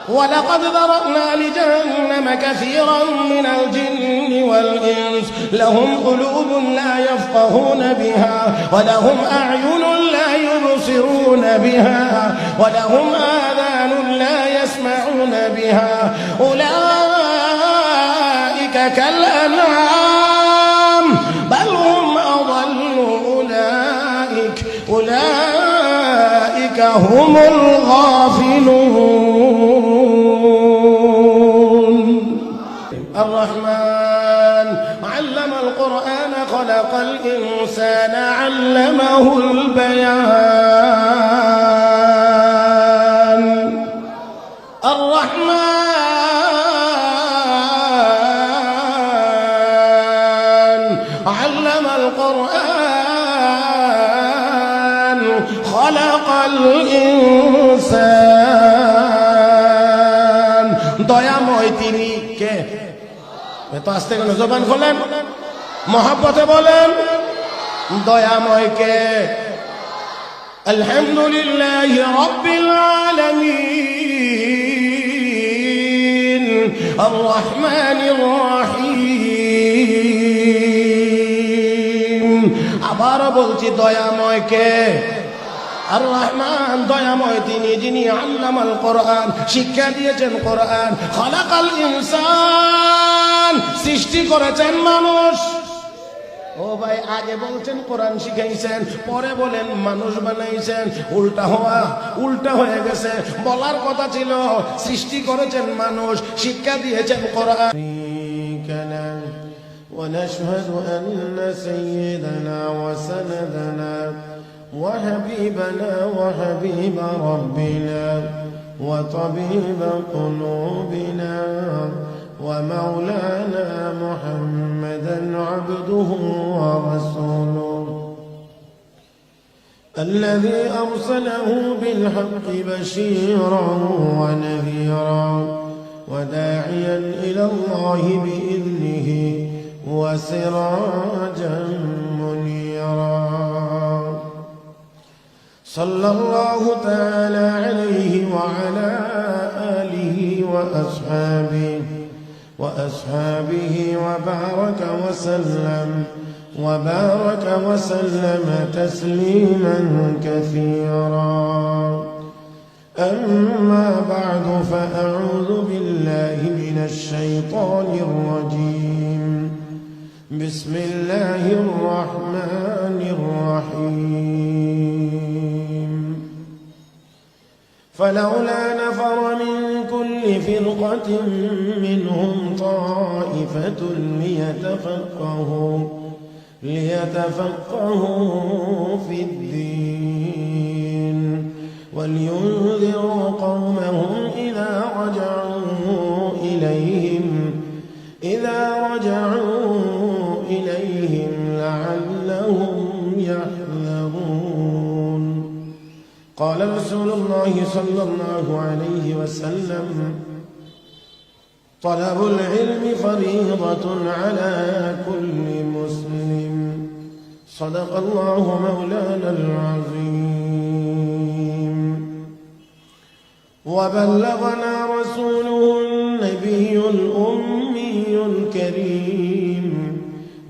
ولقد ذرأنا لجهنم كثيرا من الجن والإنس لهم قلوب لا يفقهون بها ولهم أعين لا يبصرون بها ولهم آذان لا يسمعون بها أولئك كالأنعام بل هم أضل أولئك هم الغافلون. الرحمن علم القرآن خلق الإنسان علمه البيان. الرحمن علم القرآن خلق الإنسان দয়াময় তিনি কে? এত আস্তে করে জবান খোলেন, মহব্বতে বলেন দয়াময় কে? আলহামদুলিল্লাহি রাব্বিল আলামিন আর রহমানির রহিম। আবার বলছি দয়াময় কে? আর রহমান দয়াময় তিনি, যিনি আল্লামাল কোরআন শিক্ষা দিয়েছেন কোরআন, খালাকাল ইনসান সৃষ্টি করেছেন মানুষ। ও ভাই, আগে বলছেন কোরআন শিখাইছেন, পরে বলেন মানুষ বানাইছেন। উল্টা হয়ে গেছে। বলার কথা ছিল সৃষ্টি করেছেন মানুষ, শিক্ষা দিয়েছেন কোরআন। ونشهد أن سيدنا وسندنا وحبيبنا وحبيب ربنا وطبيب قلوبنا ومولانا محمدا عبده ورسوله الذي أرسله بالحق بشيرا ونذيرا وداعيا إلى الله بإذنه وسراجا منيرا صلى الله تعالى عليه وعلى آله وأصحابه وبارك وسلم تسليما كثيرا. أما بعد فأعوذ بالله من الشيطان الرجيم. بسم الله الرحمن الرحيم. فلولا نفر من كل فرقة منهم طائفة ليتفقهوا في الدين ولينذروا قومهم إذا رجعوا إليهم لعلهم يحذرون. قال رسول الله صلى الله عليه وسلم: طلب العلم فريضة على كل مسلم. صدق الله مولانا العظيم. وبلغنا رسوله النبي الأمي الكريم،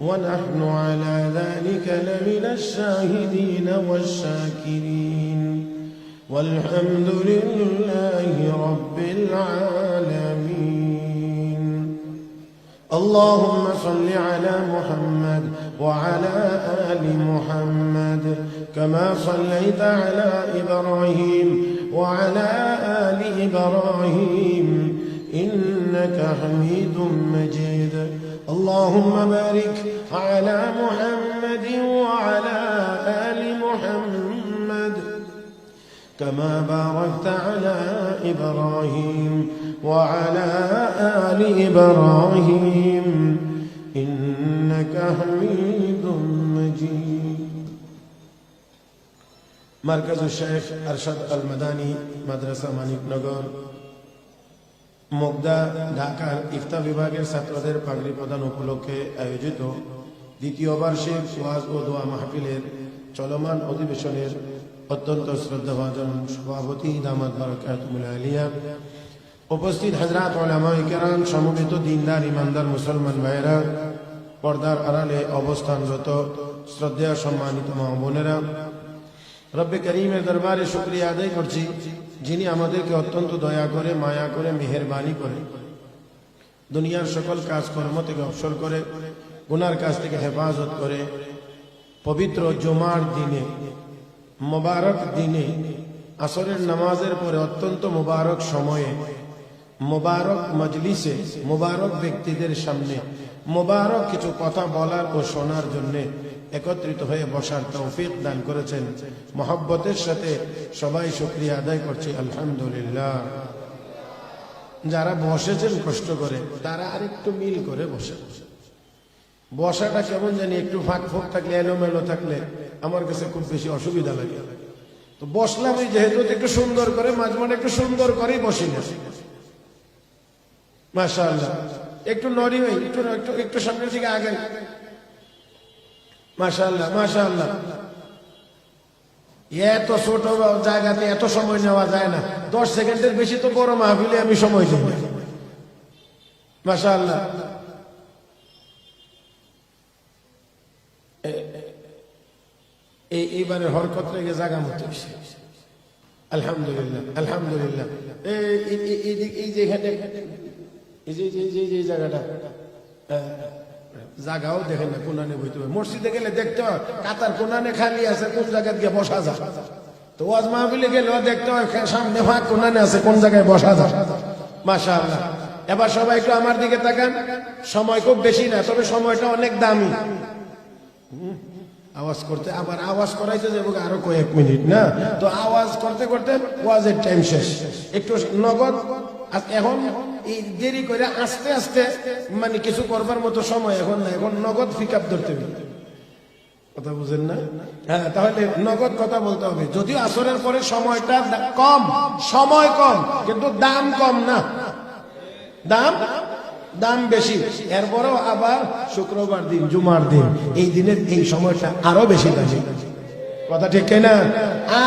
ونحن على ذلك لمن الشاهدين والشاكرين، والحمد لله رب العالمين. اللهم صل على محمد وعلى آل محمد كما صليت على إبراهيم وعلى آل إبراهيم إنك حميد مجيد. اللهم بارك على محمد وعلى آل محمد كما باركت على إبراهيم وعلى آل إبراهيم إنك حميد مجيد. مركز الشيخ أرشد المداني مدرسة মানিকনগর মুগদা ঢাকার ইফতা বিভাগের ছাত্রদের পাগড়ি প্রদান উপলক্ষে আয়োজিত দ্বিতীয় বার্ষিক ওয়াজ ও দোয়া মাহফিলের চলমান অধিবেশনের অত্যন্ত শ্রদ্ধাভাজন সভাপতি দামাত বারাকাতুহুল আলিয়া উপস্থিত হযরত উলামায়ে কেরাম, সমবেত দিনদার ইমানদার মুসলমান ভাইরা, পর্দার আড়ালে অবস্থানরত শ্রদ্ধেয় সম্মানিত মা বোনেরা, রব্বে করিমের দরবারে শুকরিয়া আদায় করছি, যিনি আমাদেরকে অত্যন্ত দয়া করে, মায়া করে, মেহেরবানি করে দুনিয়ার সকল কাজকর্ম থেকে অবসর করে, গুনার কাজ থেকে হেফাজত করে পবিত্র জুমার দিনে, মোবারক দিনে, আসরের নামাজের পরে অত্যন্ত মোবারক সময়ে, মোবারক মজলিসে, মোবারক ব্যক্তিদের সামনে মোবারক কিছু কথা বলার ও শোনার জন্য একত্রিত হয়ে বসার তৌফিক দান করেছেন। মহব্বতের সাথে সবাই শুকরিয়া আদায় করছি, আলহামদুলিল্লাহ। যারা বসেছেন কষ্ট করে, তারা আরেকটু মিল করে বসে। বসাটা কেমন জানি একটু ফাঁক ফোক থাকলে, এলোমেলো থাকলে আমার কাছে খুব বেশি অসুবিধা লাগে। তো বসলাম এই যেহেতু একটু সুন্দর করে, মাঝে মাঝে একটু সুন্দর করেই বসি না। মাশাআল্লাহ, একটু নড়ি, একটু একটু একটু সামনের দিকে আগে। মাশাআল্লাহ, মাশাআল্লাহ। এত ছোট জায়গাতে এত সময় নেওয়া যায় না। 10 সেকেন্ডের বেশি তো বড় মাহফিলে আমি সময় দিই না। মাশাআল্লাহ। এইবারে হরকত লেগে জায়গা মতো, আলহামদুলিল্লাহ, আলহামদুলিল্লাহ। এই যে এখানে এই জায়গাটা, জায়গাও দেখেন না, কোনানে বইতে হবে। মসজিদে গেলে দেখতে হয় কাতার কোনানে খালি আছে, কোন জায়গায় গিয়ে বসা যায়। তো ওয়াজ মাহফিলে গেলেও দেখতে হয় সামনে ফাঁক কোনানে আছে, কোন জায়গায় বসা যায়। মাশাআল্লাহ। এবার সবাই একটু আমার দিকে তাকান। সময় খুব বেশি না, তবে সময়টা অনেক দামি। আওয়াজ করতে, আবার আওয়াজ করাইতে যাবো আরো কয়েক মিনিট না, তো আওয়াজ করতে করতে ওয়াজের টাইম শেষ। একটু নগদ এখন এই দেরি করে আস্তে আস্তে মানে কিছু করবার মতো সময় এখন না, এখন নগদ পিক আপ ধরতে হবে। কথা বুঝেন না? হ্যাঁ, তাহলে নগদ কথা বলতে হবে। যদিও আসরের পরে সময়টা কম, সময় কম, কিন্তু দাম কম না, দাম বেশি। এরপরেও আবার শুক্রবার দিন, জুমার দিন, এই দিনের এই সময়টা আরো বেশি দামি। কথা ঠিক না?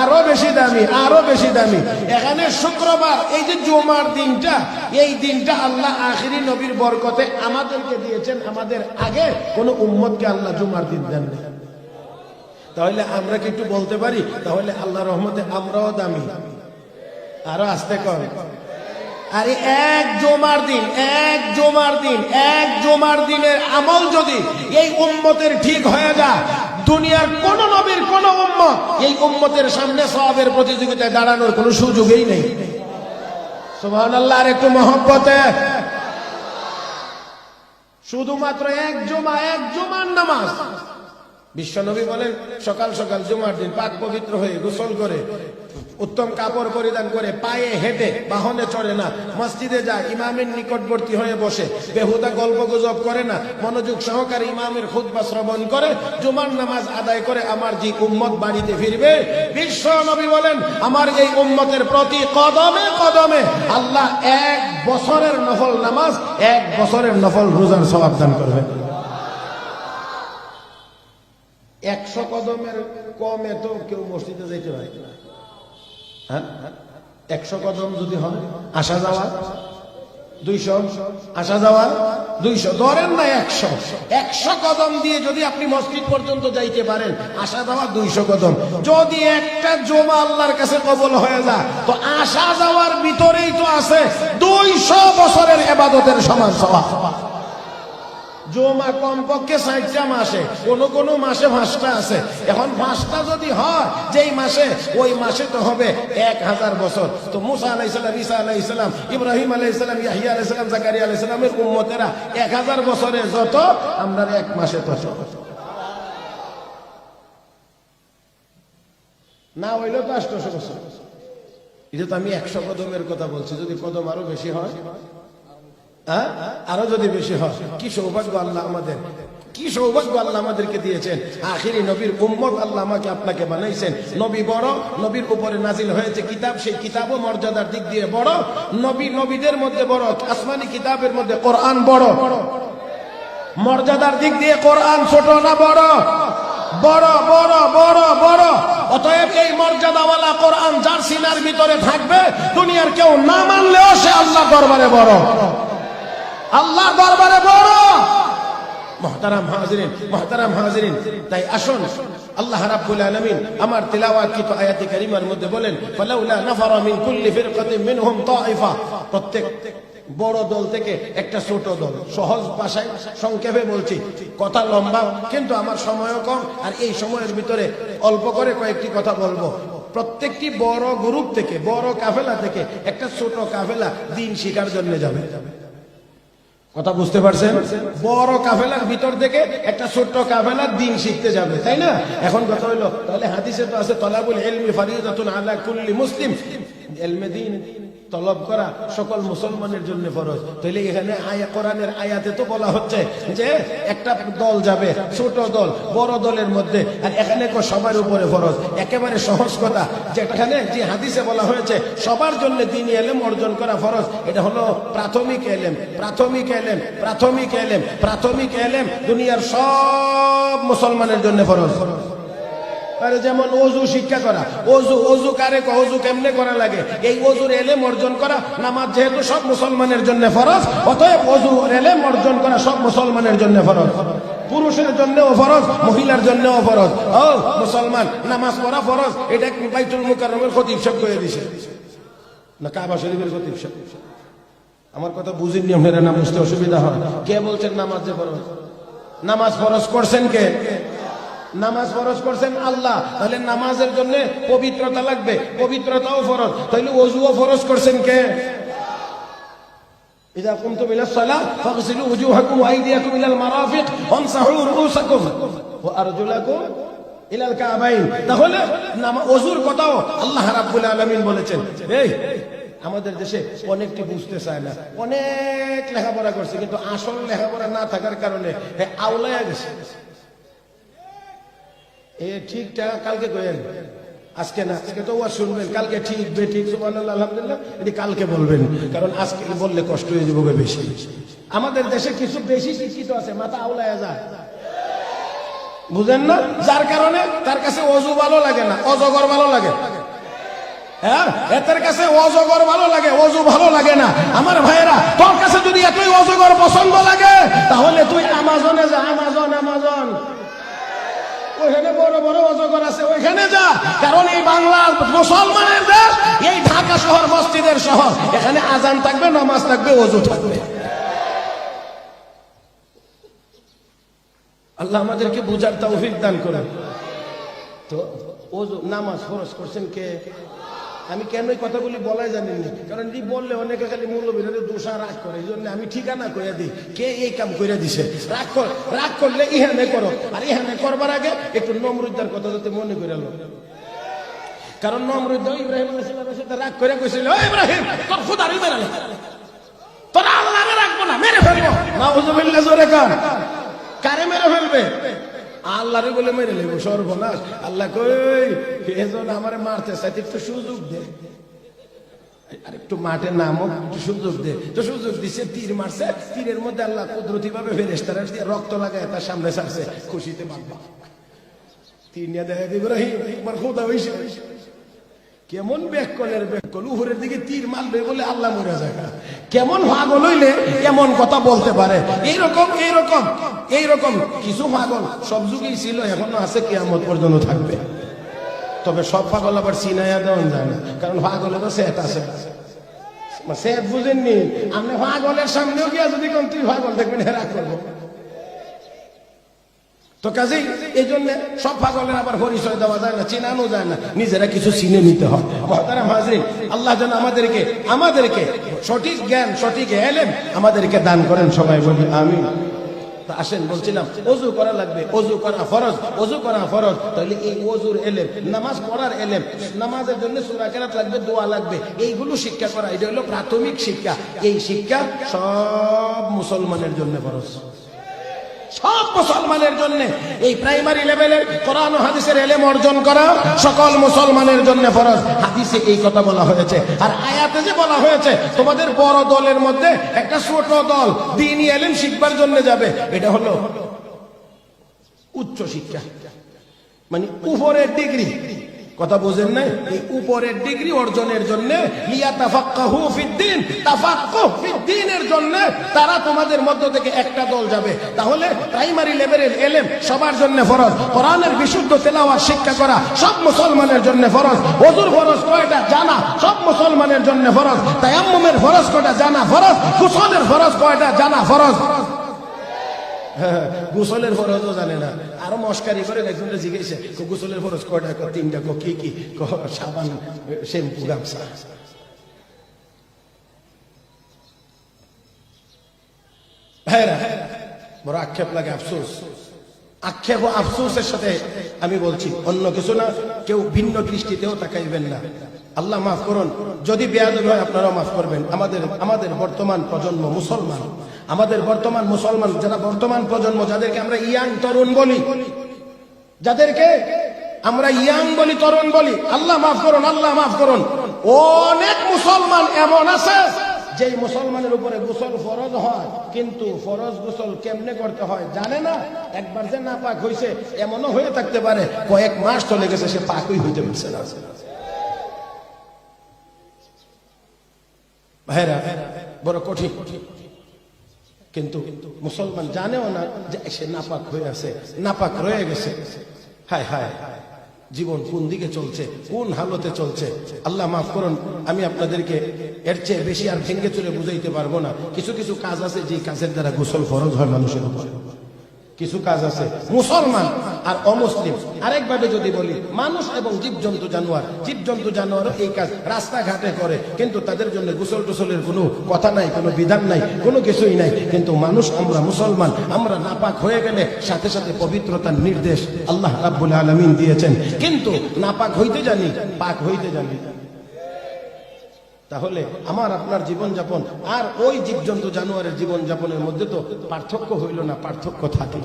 আরো বেশি দামি, আরো বেশি দামি। এখানে শুক্রবার, এই যে জুমার দিনটা, এই দিনটা আল্লাহ আখিরি নবীর বরকতে আমাদেরকে দিয়েছেন। আমাদের আগে কোন উম্মতকে আল্লাহ জুমার দিন দেন না। তাহলে আমরা কি একটু বলতে পারি, তাহলে আল্লাহ রহমতে আমরাও দামি? আরো আসতে কর। আরে এক জুমার দিন, এক জুমার দিন, এক জুমার দিনের আমল যদি এই উম্মতের ঠিক হয়ে যায়, দুনিয়ার কোন নবীর কোন উম্মত এই উম্মতের সামনে সওয়াবের প্রতিযোগিতায় দাঁড়ানোর কোন সুযোগই নেই। সুবহানাল্লাহ। আর একটু মহব্বতে, শুধুমাত্র এক জুমার নামাজ। বিশ্বনবী বলেন, সকাল সকাল জুমার দিন পাক পবিত্র হয়ে গোসল করে, উত্তম কাপড় পরিধান করে, পায়ে হেঁটে, বাহনে চড়ে না, মসজিদে যায়, ইমামের নিকটবর্তী হয়ে বসে, বেহুদা গল্প গুজব করে না, মনোযোগ সহকারে ইমামের খুতবা শ্রবণ করে, জুমার নামাজ আদায় করে আমার যে উম্মত বাড়িতে ফিরবে, বিশ্ব নবী বলেন আমার এই উম্মতের প্রতি কদমে কদমে আল্লাহ 1 বছরের নফল নামাজ, 1 বছরের নফল রোজার সওয়াব দান করবে। 100 কদমের কমে তো কেউ মসজিদে যেতে পারে না। 100 কদম যদি হয়, আসা যাওয়া 200, আসা যাওয়া 200, ধরেন না 100 কদম দিয়ে যদি আপনি মসজিদ পর্যন্ত যাইতে পারেন, আসা যাওয়া 200 কদম। যদি একটা জমা আল্লাহর কাছে কবুল হয়ে যায়, তো আসা যাওয়ার ভিতরেই তো আছে 200 বছরের ইবাদতের সমান সওয়াব। জমা কমপক্ষে 60টা মাসে, কোন মাসে 5টা আছে। এখন 5টা যদি হয় যেই মাসে, ওই মাসে তো হবে 1000 বছর। তো মুসা আলাইহিস সালাম, ঈসা আলাইহিস সালাম, ইব্রাহিম আলাইহিস সালাম, ইয়াহইয়া আলাইহিস সালাম, জাকারিয়া আলাইহিস সালামের উম্মতেরা 1000 বছরে যত, আমরা 1 মাসে তত। না হইলেও তো 800 বছর। এটা তো আমি 100 কদমের কথা বলছি। যদি কদম আরো বেশি হয়, আরো যদি বেশি হয়, কি সৌভাগ্য আল্লাহ আমাদের, কি সৌভাগ্য আল্লাহ আমাদেরকে দিয়েছেন। আখিরি নবীর উম্মত আল্লাহ আমাকে আপনাকে বানাইছেন। নবী বড়, নবীর উপরে নাজিল হয়েছে কিতাব, সেই কিতাবও মর্যাদার দিক দিয়ে বড়। নবীদের মধ্যে বড়, আসমানি কিতাবের মধ্যে কোরআন বড়। মর্যাদার দিক দিয়ে কোরআন ছোট না বড়? বড় বড় বড় বড়। অতএব এই মর্যাদাওয়ালা কোরআন যার সিনার ভিতরে থাকবে, দুনিয়ার কেউ না মানলেও সে আল্লাহ দরবারে বড়, আল্লাহর দরবারে বড়। মুহতারাম হাজিরিন, মুহতারাম হাজিরিন, তাই আসুন আল্লাহ রাব্বুল আলামিন আমার তিলাওয়াতকৃত আয়াতে কারিমার মধ্যে বলেন, ফালাউলা নাফারা মিন কুল্লি ফিরকাতিন মিনহুম তাইফা, প্রত্যেক বড় দল থেকে একটা ছোট দল। সহজ ভাষায় সংক্ষেপে বলছি, কথা লম্বা কিন্তু আমার সময়ও কম, আর এই সময়ের ভিতরে অল্প করে কয়েকটি কথা বলবো। প্রত্যেকটি বড় গ্রুপ থেকে, বড় কাফেলা থেকে একটা ছোট কাফেলা দিন শিখার জন্য যাবে। কথা বুঝতে পারছেন? বড় কাফেলার ভিতর থেকে একটা ছোট্ট কাফেলা দিন শিখতে যাবে, তাই না? এখন কথা হইলো, তাহলে হাদিসে তো আছে তলাবুল ইলমি ফারিদাতুন আলা কুল্লি মুসলিম, ইলমে দ্বীন তলব করা সকল মুসলমানের জন্য ফরজ। তাহলে এখানে কোরআনের আয়াতে তো বলা হচ্ছে যে একটা দল যাবে, ছোট দল বড় দলের মধ্যে, আর এখানে সবার উপরে ফরজ। একেবারে সহজ কথা, যেখানে যে হাদিসে বলা হয়েছে সবার জন্য দ্বীনি ইলম অর্জন করা ফরজ, এটা হলো প্রাথমিক ইলম। প্রাথমিক ইলম, প্রাথমিক ইলম, প্রাথমিক ইলম দুনিয়ার সব মুসলমানের জন্য ফরজ। যেমন অজু শিক্ষা করা, অজু কারে, অজু কেমনে করা লাগে, এই অজুর ইলম অর্জন করা। নামাজ যেহেতু সব মুসলমানের জন্য ফরজ, অতএব অজুর ইলম অর্জন করা সব মুসলমানের জন্য ফরজ। পুরুষের জন্যও ফরজ, মহিলার জন্যও ফরজ। ও মুসলমান, নামাজ পড়া ফরজ। এটা বাইতুল মুকাররমের খতিব সাহেব কইয়া দিয়েছে, না কাবা শরীফের খতিব সাহেব? আমার কথা বুঝিনি আপনারা, না বুঝতে অসুবিধা হয়? কে বলছেন নামাজ যে ফরজ? নামাজ ফরজ করছেন কে? নামাজ ফরজ করছেন আল্লাহ। তাহলে নামাজের জন্য পবিত্রতা লাগবে, পবিত্রতাও ফরজ। তাহলে ওযুও ফরজ করছেন কে? ইযা কুমতুম ইলাস সালাহ ফাগসিলু ওজুহাকুম ওয়া আইদিয়াকুম ইলাল মারাফিক ওয়ামসাহু রুউসাকুম ওয়া আরজুলাকুম ইলাল কাবাইন। তাহলে ওযুর কথাও আল্লাহ রাব্বুল আলামিন বলেছেন। এই আমাদের দেশে অনেকটি বুঝতে চায় না, অনেক লেখাপড়া করছে কিন্তু আসল লেখাপড়া না থাকার কারণে আউলায়া গেছে। এ ঠিকটা কালকে কইেন, আজকে না। আজকে তো ওয়া শুনবেন, কালকে ঠিক বেঠিক সুবহানাল্লাহ আলহামদুলিল্লাহ এটি কালকে বলবেন, কারণ আজকে বললে কষ্ট হয়ে যাবে বেশি। আমাদের দেশে কিছু বেশি শিক্ষিত আছে, মাথা আউলায়া যায়, বুঝেন না? যার কারণে তার কাছে ওযু ভালো লাগে না, অজগর ভালো লাগে। হ্যাঁ, এদের কাছে অজগর ভালো লাগে, ওযু ভালো লাগে না। আমার ভাইয়েরা, তোর কাছে যদি এতই অজগর পছন্দ লাগে তাহলে তুই আমাজনে যা। আমাজন ওইখানে বড় বড় অজগর আছে, ওইখানে যা। কারণ এই বাংলা মুসলমানের দেশ, এই ঢাকা শহর মসজিদের শহর। এখানে আজান থাকবে, নামাজ থাকবে, ওযু থাকবে। আল্লাহ আমাদেরকে বুঝার তৌফিক দান করেন। তো ওযু নামাজ ফরজ করছেন কে? আমি কেন এই কথাগুলি বলাই জানেননি, কারণ এই বললে অনেকে খালি মৌলবীরা দোষা রাগ করে। এই জন্য আমি ঠিকানা কইয়া দিই, কে এই কাম কইরা দিছে। রাগ করলে ইহানে করো, আর ইহানে করবার আগে একটু নমরুদ্দার কথা যাতে মনে করে লো। কারণ নমরুদ্দ ইব্রাহিম আলাইহিস সালামের সাথে রাগ করে কইছিল, ইব্রাহিম তোর খোদারই মেরে তোরা আল্লাহরে রাখবো না, মেরে ফেলবো। নাউযুবিল্লাহ, জোরে কান। কারে মেরে ফেলবে? আল্লাহরে বলে মেরে লেব, সর্বনাশ। আল্লাহ কই, এজন আমারে মারতে চাইতে একটু সুযোগ দে, আর একটু মাঠে নামো, একটু সুযোগ দে। তো সুযোগ দিছে, তীর মারছে। তীরের মধ্যে আল্লাহ কুদরতি ভাবে ফেরেশতারা দিয়ে রক্ত লাগায় তার সামনে ছাড়ছে, খুশিতে বাবা তীর নিয়ে দেখা দিবে ইব্রাহিম একবার খোদা হইছে। কেমন ব্যাককলের ব্যাককল, উপরের দিকে তীর মারবে বলে আল্লাহ মরে যায়। কেমন পাগল হইলে এমন কথা বলতে পারে? এইরকম কিছু পাগল সব যুগেই ছিল, এখনো আছে, কিয়ামত পর্যন্ত থাকবে। তবে সব পাগল আবার চিনাইয়া দেওয়া যায় না, কারণ পাগলেরও সেট আছে। সেট বুঝেননি আপনি? পাগলের সামনেও গিয়া যদি কোন তুই পাগল দেখবেন, হেরা করবো। তো কাজেই এই জন্য সব পাগলের আবার পরিচয় দেওয়া যায় না, চিনানো যায় না, নিজেরা কিছু চিনে নিতে হয়। মুহতারাম হাজরিন, আল্লাহ যেন আমাদেরকে সঠিক জ্ঞান, সঠিক ইলম আমাদেরকে দান করেন, সবাই বলি আমিন। তা আসেন, বলছিলাম ওযু করা লাগবে, ওযু করা ফরজ। তাহলে এই ওযুর ইলম, নামাজ পড়ার ইলম, নামাজের জন্য সূরা কেরাত লাগবে, দোয়া লাগবে, এইগুলো শিক্ষা করা, এটা হলো প্রাথমিক শিক্ষা। এই শিক্ষা সব মুসলমানের জন্য ফরজ, সব মুসলমানের জন্য। এই প্রাইমারি লেভেলের কোরআন ও হাদিসের ইলম অর্জন করা সকল মুসলমানের জন্য ফরজ। হাদিসে এই কথা বলা হয়েছে, আর আয়াতে যে বলা হয়েছে তোমাদের বড় দলের মধ্যে একটা ছোট দল দ্বীনি ইলম শিখবার জন্য যাবে, এটা হলো উচ্চ শিক্ষা, মানে উপরের ডিগ্রি। কথা বুঝেন নাই? এই উপরের ডিগ্রি অর্জনের জন্য লিয়াতাফাক্কাহু ফিদ্দিন, তাফাক্কুহ ফিদ্দিনের জন্য তারা তোমাদের মধ্য থেকে একটা দল যাবে। তাহলে প্রাইমারি লেভেলের ইলম সবার জন্য ফরজ। কোরআনের বিশুদ্ধ তেলাওয়াত শিক্ষা করা সব মুসলমানের জন্য ফরজ। ওযুর ফরজ কয়টা জানা সব মুসলমানের জন্য ফরজ। তায়াম্মুমের ফরজ কয়টা জানা ফরজ। গোসলের ফরজ কয়টা জানা ফরজ। গোসলের ফরজও জানে না, আরো মস্কারি করে একজনটা জিজ্ঞেসে গোসলের ফরজ কয়টা, তিনটা, কি কি, সাবান, শ্যাম্পু, গামছা। ভাইরা বড় আক্ষেপ লাগে, আফসোস। আক্ষেপ ও আফসোসের সাথে আমি বলছি, অন্য কিছু না, কেউ ভিন্ন দৃষ্টিতেও তাকাইবেন না। আল্লাহ মাফ করুন, যদি বেয়াদবি হয় আপনারাও মাফ করবেন। আমাদের বর্তমান প্রজন্ম মুসলমান, আমাদের বর্তমান মুসলমান যারা বর্তমান প্রজন্ম, যাদেরকে আমরা ইয়াং তরুণ বলি, যাদেরকে আমরা ইয়াং বলি, তরুণ বলি, আল্লাহ মাফ করুন, আল্লাহ মাফ করুন। অনেক মুসলমান এমন আছে যেই মুসলমানের উপরে গোসল ফরজ হয়, কিন্তু ফরজ গোসল কেমনে করতে হয় জানে না। একবার যে না পাক হয়েছে, এমনও হয়ে থাকতে পারে কয়েক মাস চলে গেছে সে পাকই হইতে পারছে না। ভাইরা বড় কঠিন, কিন্তু মুসলমান জানেও না যে সে নাপাক হয়ে আছে, নাপাক রয়ে গেছে। হায় হায়, জীবন কোন দিকে চলছে, কোন হালতে চলছে। আল্লাহ মাফ করুন, আমি আপনাদেরকে এর চেয়ে বেশি আর ভেঙ্গে চুরে বুঝাইতে পারবো না। কিছু কিছু কাজ আছে যে কাজের দ্বারা গোসল ফরজ হয় মানুষের উপর। কিছু কাজ আছে মুসলমান আর অমুসলিম, আরেকভাবে যদি বলি মানুষ এবং জীবজন্তু জানোয়ার, জীবজন্তু জানোয়ারও এই কাজ রাস্তাঘাটে করে, কিন্তু তাদের জন্য গোসল টোসলের কোনো কথা নাই, কোনো বিধান নাই, কোনো কিছুই নাই। কিন্তু মানুষ, আমরা মুসলমান, আমরা নাপাক হয়ে গেলে সাথে সাথে পবিত্রতার নির্দেশ আল্লাহ রাব্বুল আলামিন দিয়েছেন, কিন্তু নাপাক হইতে জানি, পাক হইতে জানি। তাহলে আমার আপনার জীবনযাপন আর ওই জীবজন্তু জানোয়ারের জীবনযাপনের মধ্যে তো পার্থক্য হইল না, পার্থক্য থাকে।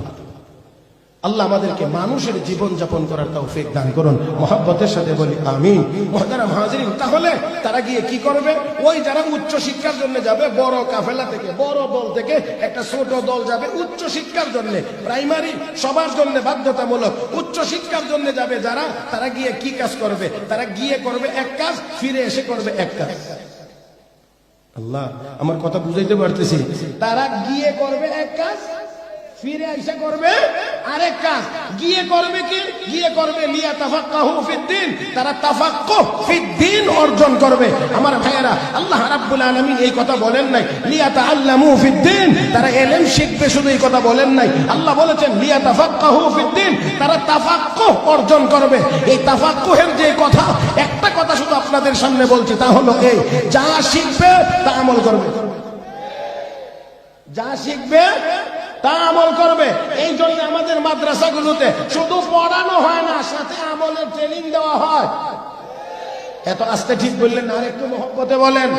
আল্লাহ আমাদেরকে মানুষের জীবনযাপন করার তৌফিক দান করুন, মহব্বতের সাথে বলি আমিন। মুহতারাম হাজিরিন, তাহলে তারা গিয়ে কি করবে? ওই যারা উচ্চ শিক্ষার জন্য যাবে, বড় কাফেলা থেকে, বড় দল থেকে একটা ছোট দল যাবে উচ্চ শিক্ষার জন্য। প্রাইমারি সবার জন্য বাধ্যতামূলক, উচ্চ শিক্ষার জন্য যাবে যারা, তারা গিয়ে কি কাজ করবে? তারা গিয়ে করবে এক কাজ, ফিরে এসে করবে এক কাজ। আল্লাহ, আমার কথা বুঝাইতে পারতেছি? তারা গিয়ে করবে এক কাজ, ফিরে এসে করবে আরেক কাজ। গিয়ে করবে কি? গিয়ে করবে লিয়াতাফাক্কাহু ফিদ্দিন, তারা তাফাক্কুহ ফিদ্দিন অর্জন করবে। আমার ভাইয়েরা, আল্লাহ রাব্বুল আলামিন এই কথা বলেন নাই লিয়াতাআল্লামু ফিদ্দিন, তারা ইলম শিখবে, শুধু এই কথা বলেন নাই। আল্লাহ বলেছেন লিয়াতাফাক্কাহু ফিদ্দিন, তারা তাফাক্কুহ অর্জন করবে। এই তাফাক্কুহের যে কথা, একটা কথা শুধু আপনাদের সামনে বলছি, তা হলো এই, যা শিখবে তা আমল করবে। যা শিখবে তা আমল করবে। এই জন্য আমাদের মাদ্রাসাগুলোতে শুধু পড়ানো হয় না, সাথে আমলের ট্রেনিং দেওয়া হয়। এত আস্তে ঠিক বললেন, আর একটু মহব্বতে বলেন।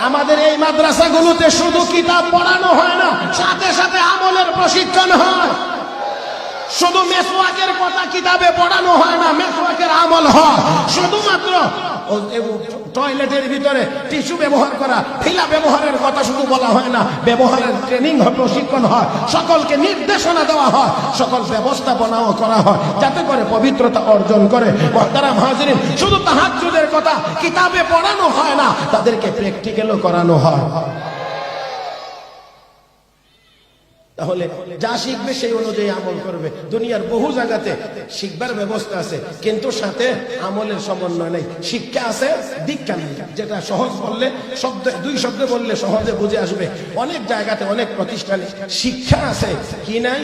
আমাদের এই মাদ্রাসাগুলোতে শুধু কিতাব পড়ানো হয় না, সাথে সাথে আমলের প্রশিক্ষণ হয়। শুধু মেসওয়াকের কথা কিতাবে পড়ানো হয় না, মেসওয়াকের আমল হয়। শুধুমাত্র টয়লেটের ভিতরে টিস্যু ব্যবহার করা, ফিলা ব্যবহারের কথা শুধু বলা হয় না, ব্যবহারের ট্রেনিং হয়, প্রশিক্ষণ হয়, সকলকে নির্দেশনা দেওয়া হয়, সকল ব্যবস্থাপনাও করা হয়, যাতে করে পবিত্রতা অর্জন করে। মুহতারাম হাজিরিন, শুধু তাহাজ্জুদের কথা কিতাবে পড়ানো হয় না, তাদেরকে প্র্যাকটিক্যালও করানো হয়। তাহলে যা শিখবে সেই অনুযায়ী আমল করবে। দুনিয়ার বহু জায়গাতে শিখবার ব্যবস্থা আছে, কিন্তু সাথে আমলের সমন্বয় নেই। শিক্ষা আছে, দীক্ষা নেই। যেটা সহজ বললে, শব্দ দুই শব্দ বললে সহজে বুঝে আসবে। অনেক জায়গাতে, অনেক প্রতিষ্ঠানে শিক্ষা আছে, কি নাই?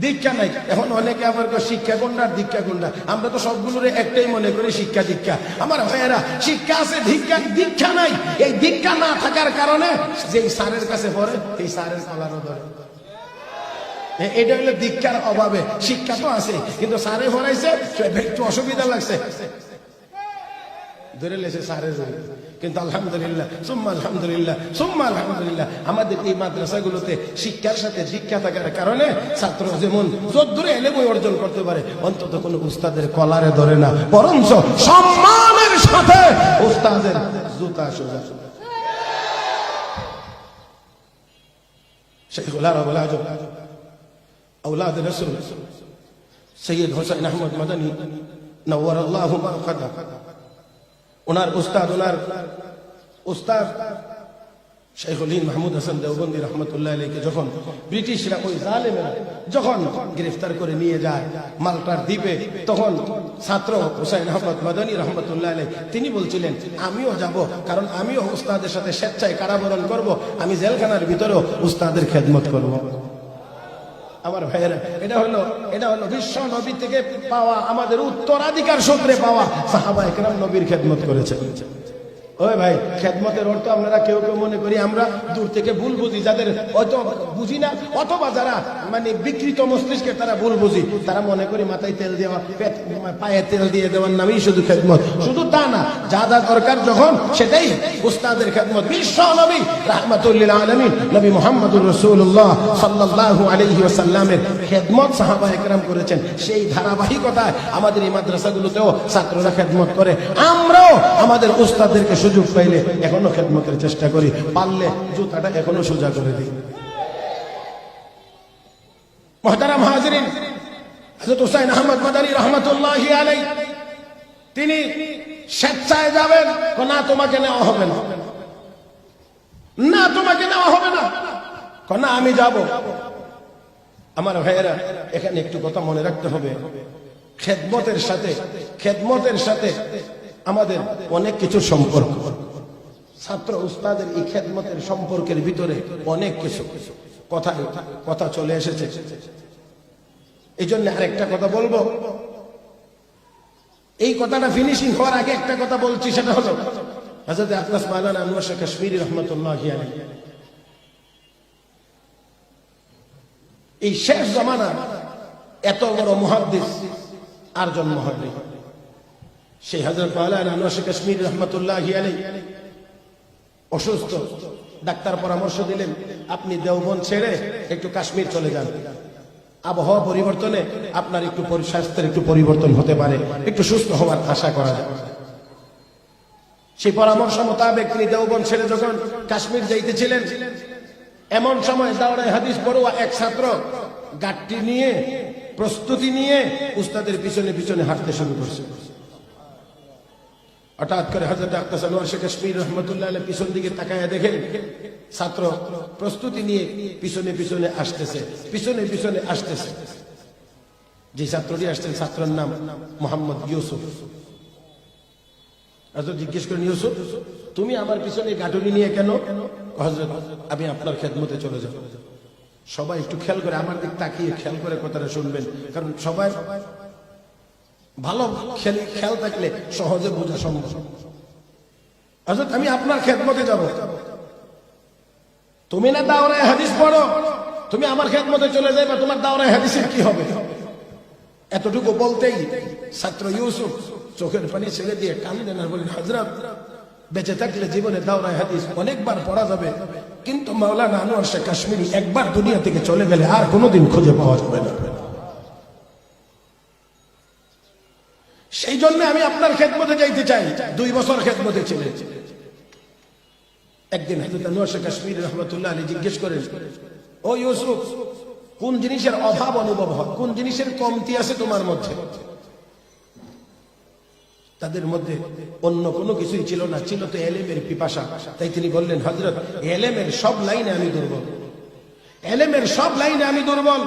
দীক্ষা নাই। এখন অনেকে আবার শিক্ষা কোনটা আর দীক্ষা কোনটা, আমরা তো সবগুলোর একটাই মনে করি, শিক্ষা দীক্ষা। আমার ভাইয়েরা, শিক্ষা আছে, দীক্ষা নাই। এই দীক্ষা না থাকার কারণে যেই স্যারের কাছে পড়ে, এই স্যারের কলারও ধরে। এটা হলো দীক্ষার অভাবে। শিক্ষা তো আছে, কিন্তু স্যারে ভরাইছে, একটু অসুবিধা লাগছে, ধরে লেছে স্যারের। কিন্তু আলহামদুলিল্লাহ, সুম্মা আলহামদুলিল্লাহ, সুম্মা আলহামদুলিল্লাহ, আমাদের এই মাদ্রাসাগুলোতে শিক্ষার সাথে দীক্ষা থাকার কারণে ছাত্র যেমন যদ্দূরে এলেমই অর্জন করতে পারে, অন্তত কোনো উস্তাদের কলারে ধরে না, বরঞ্চ সম্মানের সাথে উস্তাদের জুতা সোজা। শাইখুল আরব আল আজম औलाद रसूल सैयद हुसैन अहमद मदनी নওয়ারাল্লাহু মারকাদা। ওনার উস্তাদ শাইখুল হিন্দ মাহমুদ হাসান দেওবন্দি রহমতুল্লাহ আলাইহি যখন ব্রিটিশরা ওই জালেমেরা যখন গ্রেফতার করে নিয়ে যায় মাল্টার দ্বীপে, তখন ছাত্র হুসাইন আহমদ মাদানী রহমতুল্লাহ আলাইহি তিনি বলছিলেন আমিও যাব, কারণ আমিও উস্তাদের সাথে স্বেচ্ছায় কারাবরণ করব, আমি জেলখানার ভিতরেও উস্তাদের খেদমত করব। আমার ভাইয়েরা, এটা হলো বিশ্ব নবী থেকে পাওয়া, আমাদের উত্তরাধিকার সূত্রে পাওয়া। সাহাবায়ে কেরাম নবীর খেদমত করেছেন। ওই ভাই, খেদমতের অর্থ আপনারা কেউ কেউ মনে করি আমরা দূর থেকে ভুল বুঝি, যাদের হয়তো বুঝি না অথবা যারা মানে বিকৃত মস্তিষ্কের তারা ভুল বুঝি, তারা মনে করি মাথায় তেল দেওয়া, পায়ে তেল দিয়ে দেওয়ার নামেই শুধু খেদমত। শুধু তা না, যা যা দরকার যখন সেটাই উস্তাদের খেদমত। বিশ্ব নবী রাহমাতুল লিল আলামিন নবী মুহাম্মদুর রাসূলুল্লাহ সাল্লাল্লাহু আলাইহি ওয়াসাল্লামের খেদমত সাহাবায়ে কেরাম করেছেন। সেই ধারাবাহিকতায় আমাদের এই মাদ্রাসাগুলোতেও ছাত্ররা খেদমত করে। আমরাও আমাদের উস্তাদদেরকে সুযোগ পাইলে এখনো খেদমতের চেষ্টা করি, পারলে জুতাটা এখনো সোজা করে দিই। মুহতারাম হাজিরিন, হযরত হুসাইন আহমদ মাদানী রাহমাতুল্লাহি আলাইহি তিনি স্বেচ্ছায় যাবেন, না তোমাকে নেওয়া হবে না, না তোমাকে নেওয়া হবে না, না আমি যাব। আমার ভাইয়েরা, এখানে একটু কথা মনে রাখতে হবে, খেদমতের সাথে আমাদের অনেক কিছু সম্পর্ক। ছাত্র উস্তাদের এই খেদমতের সম্পর্কের ভিতরে অনেক কিছু কথা চলে এসেছে। এই জন্য আরেকটা কথা বলবো, এই কথাটা ফিনিশিং হওয়ার আগে একটা কথা বলছি, সেটা হলো হযরত আকরাস মাওলানা আনোয়ার শাহ কাশ্মীরি রহমাতুল্লাহি আলাইহি এই শেষ জামানা এত বড় মুহাদ্দিস আর জন্ম হয়নি। সেই হযরত মাওলানা আনোয়ার শাহ কাশ্মীরি রহমাতুল্লাহি আলাইহি অসুস্থ, ডাক্তার পরামর্শ দিলেন আপনি দেওবন্দ ছেড়ে একটু কাশ্মীর চলে যান, আবহাওয়া পরিবর্তনে আপনার একটু স্বাস্থ্যের একটু পরিবর্তন হতে পারে, একটু সুস্থ হওয়ার আশা করা যায়। সেই পরামর্শ মোতাবেক তিনি দেওবন্দ ছেড়ে যখন কাশ্মীর যাইতেছিলেন, এমন সময় দাওরায়ে হাদিস পড়ুয়া এক ছাত্র গাড়িটি নিয়ে প্রস্তুতি নিয়ে উস্তাদের পিছনে পিছনে হাঁটতে শুরু করছে। হঠাৎ করে হযরত আকরাস আনোয়ার শাহ কাশ্মীরি রাহমাতুল্লাহ আলাইহি পিছন দিকে তাকায়া দেখেন ছাত্র প্রস্তুতি নিয়ে পিছনে পিছনে আসতেছে। যে ছাত্রটি আসছেন ছাত্রের নাম মোহাম্মদ ইউসুফ। হযরত জিজ্ঞেস করেন, ইউসুফ তুমি আমার পিছনে গাড়ি নিয়ে কেন? হযরত আমি আপনার খেদমতে চলে যাব। সবাই একটু খেয়াল করে আমার দিক তাকিয়ে খেয়াল করে কথাটা শুনবেন, কারণ সবাই ভালো খেয়াল থাকলে সহজে বোঝা সম্ভব। হযরত আমি আপনার খেদমতে যাব। তুমি না দাওরায়ে হাদিস পড়ো, তুমি আমার খেদমতে চলে যাবে, তোমার দাওরায়ে হাদিসের কি হবে? এতটুকু বলতেই ছাত্র ইউসুফ চোখের পানি ছেড়ে দিয়ে কাঁদেন আর বলেন, হযরত বেঁচে থাকলে জীবনে দাওরায়ে হাদিস অনেকবার পড়া যাবে, কিন্তু মাওলানা আনোয়ার শাহ কাশ্মীরি একবার দুনিয়া থেকে চলে গেলে আর কোনোদিন খুঁজে পাওয়া যাবে না। সেই জন্য আমি আপনার খেদমতে যাইতে চাই। 2 বছর খেদমতে ছিলেন। একদিন হযরত আনোয়ার শাহ কাশ্মীরি রাহমাতুল্লাহ আলাইহি জিজ্ঞেস করেন, ও ইউসুফ কোন জিনিসের অভাব অনুভব হয়, কোন জিনিসের কমতি আছে তোমার মধ্যে? তাদের মধ্যে অন্য কোনো কিছুই ছিল না, ছিল তো এলেমের পিপাসা। তাই তিনি বললেন, হযরত এলেমের সব লাইনে আমি দুর্বল, এলেমের সব লাইনে আমি দুর্বল।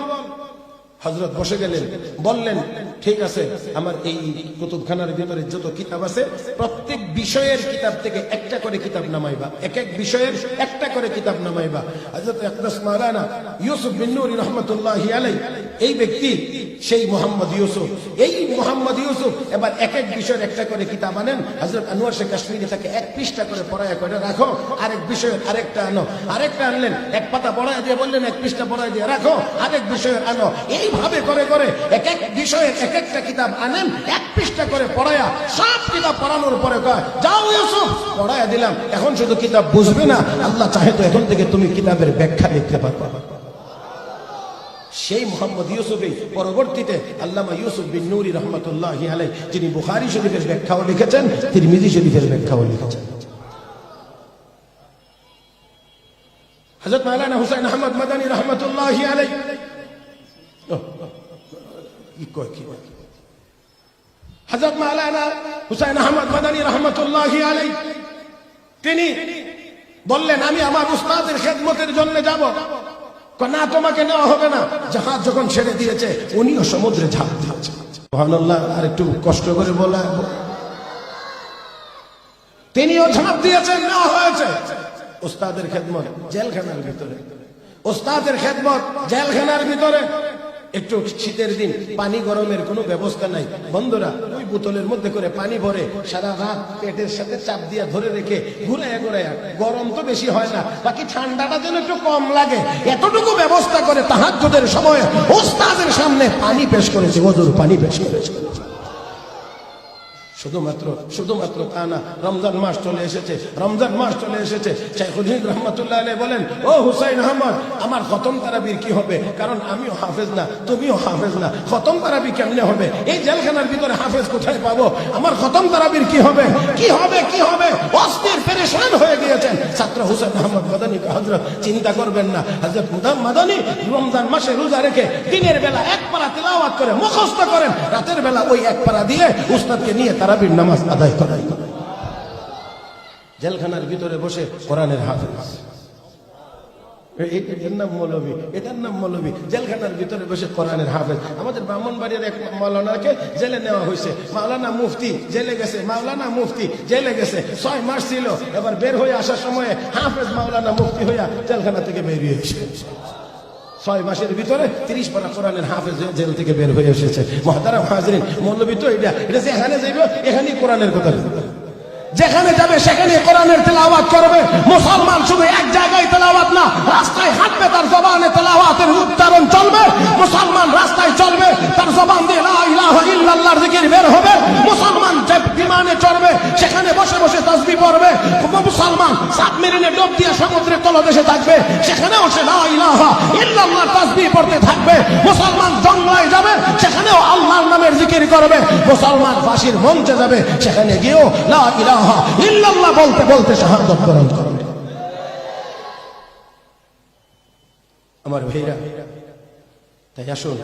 হযরত বসে গেলেন, বললেন ঠিক আছে, আমার এই কুতুবখানার ভিতরে যত কিতাব আছে প্রত্যেক বিষয়ের কিতাব থেকে একটা করে কিতাব নামাইবা, এক এক বিষয়ের একটা করে কিতাব নামাইবা। হযরত আকরাস মাওলানা ইউসুফ বিন নূরি রাহমাতুল্লাহি আলাইহি এই ব্যক্তি সেই মোহাম্মদ ইউসুফ, এই মোহাম্মদ ইউসুফ এবার এক এক বিষয়ের একটা করে কিতাব আনেন। হযরত আনোয়ার শাহ কাশ্মীরি তাকে 1 পৃষ্ঠা করে পড়ায় করে রাখো, আরেক বিষয়ের আরেকটা আনো, আরেকটা আনলেন, 1 পাতা পড়ায় দিয়ে বললেন 1 পৃষ্ঠা পড়ায় দিয়ে রাখো, আরেক বিষয়ের আনো। এইভাবে করে করে এক এক বিষয়ের এক একটা কিতাব আনেন, 1 পৃষ্ঠা করে পড়ায়া সব কিতাব পড়ানোর পরে কয়, যাও ইউসুফ পড়ায়া দিলাম, এখন শুধু কিতাব বুঝবে না, আল্লাহ চাহে তো এখন থেকে তুমি কিতাবের ব্যাখ্যা লিখতে পারবে। সেই মোহাম্মদ ইউসুফই পরবর্তীতে আল্লামা ইউসুফ বিন নূরি রাহমাতুল্লাহি আলাইহি, যিনি বুখারী শরীফের ব্যাখ্যাও লিখেছেন, তিরমিজি শরীফের ব্যাখ্যাও লিখেছেন। হযরত মাওলানা হুসাইন আহমদ মাদানী রাহমাতুল্লাহি আলাইহি হযরত মাওলানা হুসাইন আহমদ মাদানী রাহমাতুল্লাহি আলাইহি তিনি বললেন, আমি আমার উস্তাদের খেদমতের জন্য যাব। না, তোমাকে নেওয়া হবে না। জাহাজ যখন ছেড়ে দিয়েছে উনিও সমুদ্রে ঝাঁপ দিয়েছে। সুবহানাল্লাহ। আর একটু কষ্ট করে বলা, তিনিও ঝাঁপ দিয়েছেন, নেওয়া হয়েছে। উস্তাদের খেদমত জেলখানার ভিতরে, উস্তাদের খেদমত জেলখানার ভিতরে। একটু শীতের দিন, পানি গরমের কোনো ব্যবস্থা নাই। বন্ধুরা ওই বোতলের মধ্যে করে পানি ভরে সারা রাত পেটের সাথে চাপ দিয়ে ধরে রেখে ঘুরাইয়া ঘুরাইয়া, গরম তো বেশি হয় না, বাকি ঠান্ডাটা যেন একটু কম লাগে, এতটুকু ব্যবস্থা করে তাহাজ্জুদের সময় উস্তাদের সামনে পানি পেশ করেছে, ওযুর পানি পেশ করেছে। শুধুমাত্র তা না, রমজান মাস চলে এসেছে, রমজান মাস চলে এসেছে। শাইখুল হিন্দ রহমাতুল্লাহ আলাইহি বলেন, ও হুসাইন আহমদ, আমার খতম তারাবির কি হবে? কারণ আমিও হাফেজ না, তুমিও হাফেজ না, খতম তারাবি কেমনে হবে? এই জেলখানার ভিতরে হাফেজ কোথায় পাবো? আমার খতম তারাবির কি হবে? কি হবে? কি হবে? অস্থির পেরেশান হয়ে গিয়েছেন ছাত্র হুসাইন আহমদ মাদানী। হযরত চিন্তা করবেন না, হযরত মাদানী রমজান মাসে রোজা রেখে দিনের বেলা এক পারা তিলাওয়াত করে মুখস্থ করেন, রাতের বেলা ওই এক পারা দিয়ে উস্তাদকে নিয়ে তারাবির নামাজ আদায় করেন। জেলখানার ভিতরে বসে কোরআনের হাফেজ, এটার নাম মৌলবী, এটার নাম মৌলবী। জেলখানার ভিতরে বসে কোরআনের হাফেজ। আমাদের ব্রাহ্মণবাড়িয়ার এক মাওলানাকে জেলে নেওয়া হয়েছে। মাওলানা মুফতি জেলে গেছে, মাওলানা মুফতি জেলে গেছে, 6 মাস ছিল। এবার বের হয়ে আসার সময় হাফেজ মাওলানা মুফতি হইয়া জেলখানা থেকে বেরিয়ে এসেছে। 6 মাসের ভিতরে 30 পারা কোরআনের হাফেজ জেল থেকে বের হয়ে এসেছে। মুহতারাম হাজরিন, মৌলবী তো এটা যেখানে যাইব এখানেই কোরআনের কথা, যেখানে যাবে সেখানে কোরআনের তেলাওয়াত করবে। মুসলমান শুধু এক জায়গায় তেলাওয়াত না, রাস্তায় হাঁটবে তার জবানে তেলাওয়াতের উচ্চারণ চলবে। মুসলমান রাস্তায় চলবে, তার জবান দিয়ে লা ইলাহা ইল্লাল্লাহর জিকির বের হবে। মুসলমান যে বিমানে চড়বে সেখানে বসে বসে তাসবিহ পড়বে। মুসলমান সাবমেরিনে ডুব দিয়ে সমুদ্রের তলদেশে থাকবে, সেখানেও সে লা ইলাহা ইল্লাল্লাহর তাসবিহ পড়তে থাকবে। মুসলমান জঙ্গলায় যাবে, সেখানেও আল্লাহর নামের জিকির করবে। মুসলমান ফাঁসির মঞ্চে যাবে, সেখানে গিয়েও লা ইলাহা ইল্লাল্লাহ বলতে বলতে শাহাদাত বরণ করবে। আমার ভাইরা, তাই আসুন,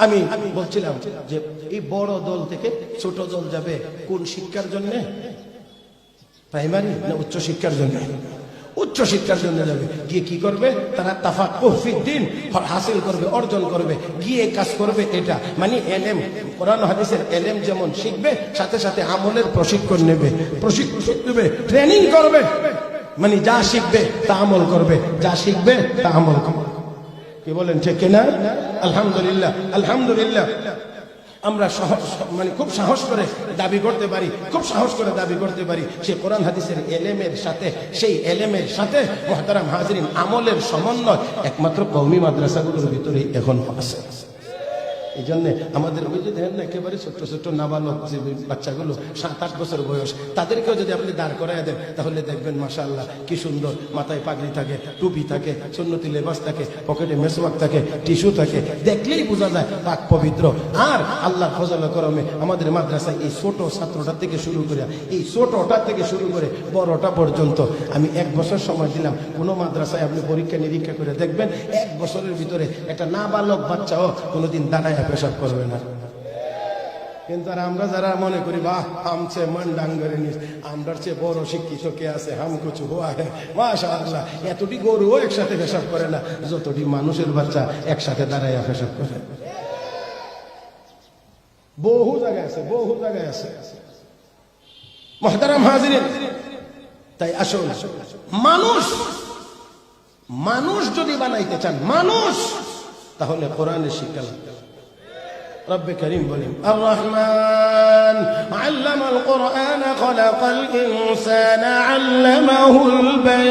আমি বলছিলাম যে এই বড় দল থেকে ছোট দল যাবে কোন শিক্ষার জন্য? প্রাইমারি না উচ্চ শিক্ষার জন্য? উচ্চ শিক্ষার জন্য যাবে। গিয়ে কি করবে? তারা তাফাক্কুহ ফিদ্দিন হাসিল করবে, অর্জন করবে, গিয়ে কাজ করবে। এটা মানে এলেম, কোরআন হাদিসের এলেম যেমন শিখবে, সাথে সাথে আমলের প্রশিক্ষণ নেবে, ট্রেনিং করবে। মানে যা শিখবে তা আমল করবে, যা শিখবে তা আমল করবে। কি বলেন, ঠিক কিনা? আলহামদুলিল্লাহ, আলহামদুলিল্লাহ। আমরা মানে খুব সাহস করে দাবি করতে পারি, খুব সাহস করে দাবি করতে পারি সেই কোরআন হাদিসের এলেমের সাথে, সেই এলেমের সাথে মুহতারাম হাজরিন আমলের সমন্বয় একমাত্র কওমি মাদ্রাসাগুলোর ভিতরে এখন আছে। এই জন্য আমাদের ওই যে দেখেন না একেবারে ছোট্ট ছোট্ট নাবালক যে বাচ্চাগুলো 7-8 বছর বয়স, তাদেরকেও যদি আপনি দাঁড় করায় দেন তাহলে দেখবেন মাশাআল্লাহ কি সুন্দর, মাথায় পাগড়ি থাকে, টুপি থাকে, সুন্নতি লেবাস থাকে, পকেটে মেসওয়াক থাকে, টিস্যু থাকে, দেখলেই বোঝা যায় পাক পবিত্র। আর আল্লাহর ফজলে করমে আমাদের মাদ্রাসায় এই ছোট ছাত্রটা থেকে শুরু করে, এই ছোটটা থেকে শুরু করে বড়টা পর্যন্ত আমি 1 বছর সময় দিলাম। কোনো মাদ্রাসায় আপনি পরীক্ষা নিরীক্ষা করে দেখবেন 1 বছরের ভিতরে একটা নাবালক বাচ্চাও কোনোদিন দাঁড়ায় পেশাব করবে না। কিন্তু আর আমরা যারা মনে করি বাহ হামছে মন ডাঙ্গরে নিস, আমরার চেয়ে বড় শিক্ষিত কে আছে, হাম কিছু হুয়া হে মাশাআল্লাহ। এতটি গরুও একসাথে পেশাব করে না যতটি মানুষের বাচ্চা একসাথে দাঁড়াইয়া পেশাব করে। বহু জায়গায় আছে, বহু জায়গায় আছে। মুহতারাম হাজিরিন, তাই আসুন মানুষ যদি বানাইতে চান মানুষ, তাহলে কোরআনের শিক্ষা লাগবে। رب كريم بولين الرحمن علم القرآن خلق الإنسان علمه البيان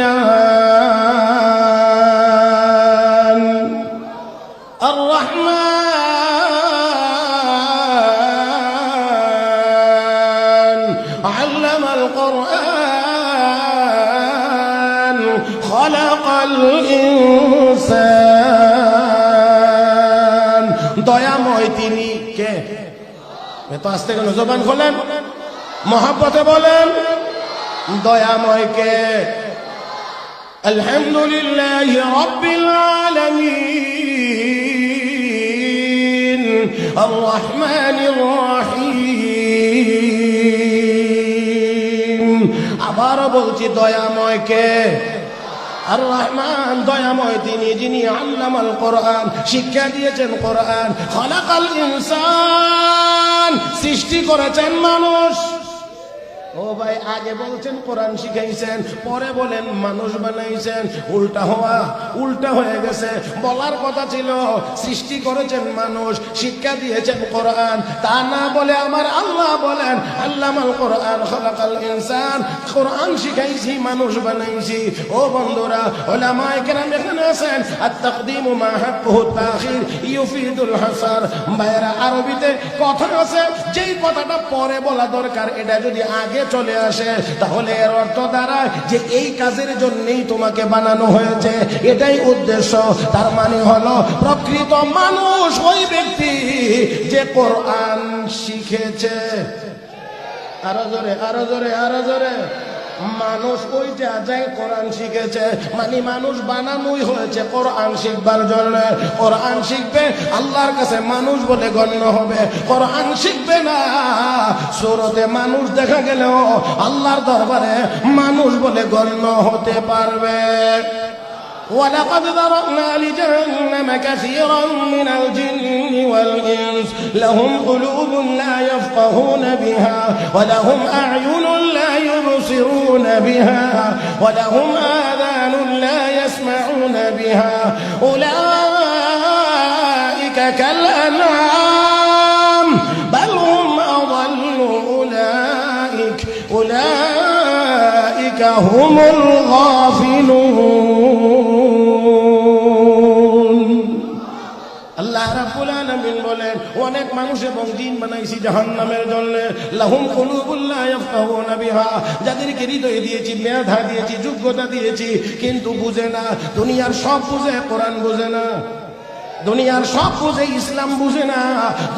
الرحمن علم القرآن خلق الإنسان দয়াময় তিনি কে? এত আস্তে কেন? জবান খোলেন, মহব্বতে বলেন দয়াময় কে? আলহামদুলিল্লাহি রাব্বিল আলামিন আর রহমানির রহিম। আবার বলছি দয়াময় কে? আর রহমান দয়াময় তিনি, যিনি আল্লামাল কোরআন শিক্ষা দিয়েছেন কোরআন। খলাকাল ইনসান সৃষ্টি করেছেন মানুষ। ও ভাই, আগে বলছেন কোরআন শিখাইছেন, পরে বলেন মানুষ বানাইছেন। উল্টা হয়ে গেছে। বলার কথা ছিল সৃষ্টি করেছেন মানুষ, শিক্ষা দিয়েছেন কোরআন। তা না বলে আমার আল্লাহ বলেন আল্লামাল কোরআন খলাকাল ইনসান, কোরআন শিখাইছি মানুষ বানাইছি। ও বন্ধুরা, উলামায়ে কেরাম এখানে আছেন। আত-তাকদীমু মা হাক্কুহু তাখির ইউফিদুল হাসার। ভাইরা, আরবিতে কথা আছে, যেই কথাটা পরে বলা দরকার এটা যদি আগে চলে আসে তাহলে এর অর্থ দাঁড়ায় যে এই কাজের জন্যই তোমাকে বানানো হয়েছে, এটাই উদ্দেশ্য। তার মানে হলো প্রকৃত মানুষ ওই ব্যক্তি যে কোরআন শিখেছে। আরো জোরে, আরো জোরে, আরো জোরে। মানুষ ওইটা যাই কোরআন শিখেছে, মানে মানুষ বানানোই হয়েছে কোরআন শিখবার জন্য। কোরআন শিখবে, আল্লাহর কাছে মানুষ বলে গণ্য হবে। কোরআন শিখবে না, সূরাতে মানুষ দেখা গেলেও আল্লাহর দরবারে মানুষ বলে গণ্য হতে পারবে। ولقد ذرأنا لجهنم كثيرا من الجن والإنس لهم قلوب لا يفقهون بها ولهم أعين لا يبصرون بها ولهم آذان لا يسمعون بها أولئك كالأنعام بل هم أضل أولئك هم الغافلون। আল্লাহ রাব্বুল আলামিন বলেন অনেক মানুষ এবং জিন বানাইছি জাহান্নামের জন্য। লাহুম কুলুবুন লা ইয়াফকাহুনা বিহা, যাদেরকে হৃদয় দিয়েছি, মেধা দিয়েছি, যোগ্যতা দিয়েছি, কিন্তু বুঝে না। দুনিয়ার সব বুঝে, কোরআন বুঝে না। দুনিয়ার সব বুঝে, ইসলাম বুঝে না।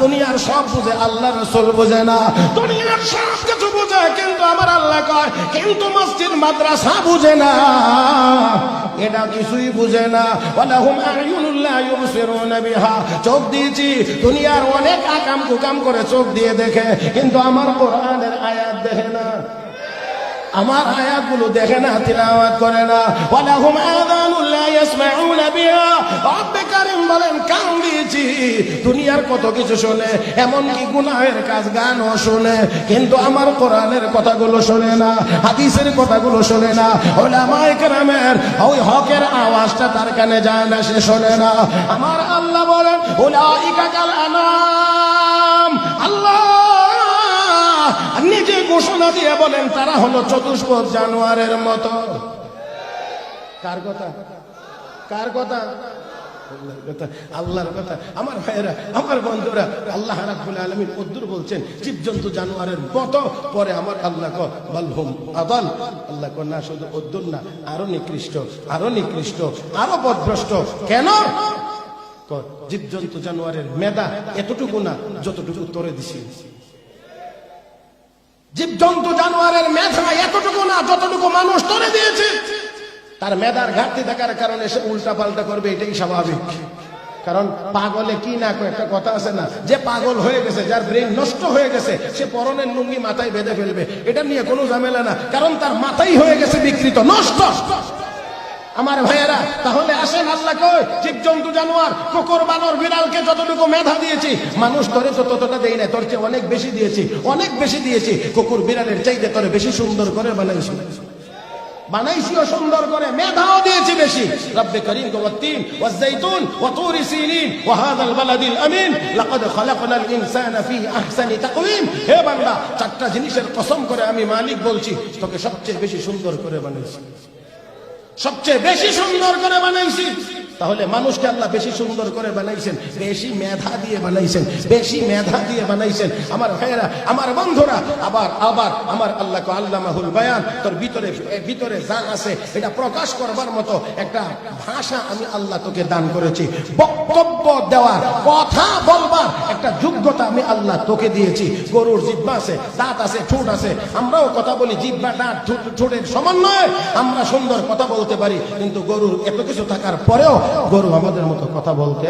দুনিয়ার সব বুঝে, আল্লাহ রাসূল বুঝে না। দুনিয়ার সব কিছু বুঝে, কিন্তু আমার আল্লাহ কয় কিন্তু মসজিদ মাদ্রাসা বুঝে না, এটা কিছুই বুঝে না। ওয়ালাহুম আ'য়ুনুন লা ইউবসিরুনা বিহা, চোখ দিয়েছি, দুনিয়ার অনেক আকাম কুকাম করে চোখ দিয়ে দেখে, কিন্তু আমার কোরআনের আয়াত দেখে না, আমার আয়াতগুলো দেখে না, তিলাওয়াত করে না। ওয়ালাহুম আযানুন লা ইয়াসমাউনা বিহা, রব্বে কারীম বলেন কান দিয়েছি, দুনিয়ার কত কিছু শুনে, এমনকি গুনাহের কাজ গানও শুনে, কিন্তু আমার কোরআনের কথাগুলো শুনে না, হাদিসের কথাগুলো শুনে না। উলামায়ে কেরামের ওই হকের আওয়াজটা তার কানে যায় না, সে শোনে না। আমার আল্লাহ বলেন উলাইকা কাল আনাম, আল্লাহ নিজে ঘোষণা দিয়ে বলেন তারা হলো চতুষ্পদ জানোয়ারের মতো। কার কথা? কার কথা? আল্লাহর কথা। আমার ভাইয়েরা, আমার বন্ধুরা, আল্লাহ রাব্বুল আলামিন কদ্দুর বলছেন জীবজন্তু জানোয়ারের মতো, পরে আমার আল্লাহ কয় বালহুম আদাল। আল্লাহ কয় না, শুধু কদ্দুর না, আরো নিকৃষ্ট, আরো নিকৃষ্ট, আরো পথভ্রষ্ট। কেন? জীবজন্তু জানোয়ারের মেধা এতটুকু না যতটুকু তোরে দিছি। জীবজন্তু জানোয়ারের মেধা এতটুকু না যতটুকু মানুষ তোরে দিয়েছে। তার মেধার ঘাটতি থাকার কারণে সে উল্টা পাল্টা করবে, এটাই স্বাভাবিক। কারণ পাগলে কি না একটা কথা আছে না, যে পাগল হয়ে গেছে, যার ব্রেন নষ্ট হয়ে গেছে, সে পরনের লুঙ্গি মাথায় বেঁধে ফেলবে, এটা নিয়ে কোনো ঝামেলা না, কারণ তার মাথাই হয়ে গেছে বিকৃত, নষ্ট। আমার ভাইয়েরা, তাহলে আসেন আল্লাহ কই জীবজন্তু জানোয়ার, কুকুর বানর বিড়ালকে যতটুকু মেধা দিয়েছি, মানুষ তোরে তো ততটা দেই না, তোর চেয়ে অনেক বেশি দিয়েছি, অনেক বেশি দিয়েছি। কুকুর বিড়ালের চাইতে তোরে বেশি সুন্দর করে বানাইছি, বানাইছিও সুন্দর করে, মেধাও দিয়েছি বেশি। রব্বে করিম ওয়াত-তিন ওয়াজ-যাইতুন ওয়া তুরি সিনিন ওয়া হাযাল বালাদিল আমিন লাকাদ খালাকনাল ইনসানা ফি আহসানি তাকওয়িম। হে বান্দা, চারটা জিনিসের কসম করে আমি মালিক বলছি, তোকে সবচেয়ে বেশি সুন্দর করে বানাইছি, সবচেয়ে বেশি সুন্দর করে বানাইছি। তাহলে মানুষকে আল্লাহ বেশি সুন্দর করে বানাইছেন, বেশি মেধা দিয়ে বানাইছেন, বেশি মেধা দিয়ে বানাইছেন। আমার ভাইয়েরা, আমার বন্ধুরা, আবার আবার আমার আল্লাহ কো আল্লামাহুল বায়ান, তোর ভিতরে যা আছে এটা প্রকাশ করবার মতো একটা ভাষা আমি আল্লাহ তোকে দান করেছি। বক্তব্য দেওয়ার, কথা বলবার একটা যোগ্যতা আমি আল্লাহ তোকে দিয়েছি। গরুর জিহ্বা আছে, দাঁত আছে, ঠোঁট আছে, আমরাও কথা বলি, জিহ্বা দাঁত ঠোঁটের সমন্বয়ে আমরা সুন্দর কথা বলতে পারি, কিন্তু গরুর এত কিছু থাকার পরেও গরু আমাদের মতো কথা বলতে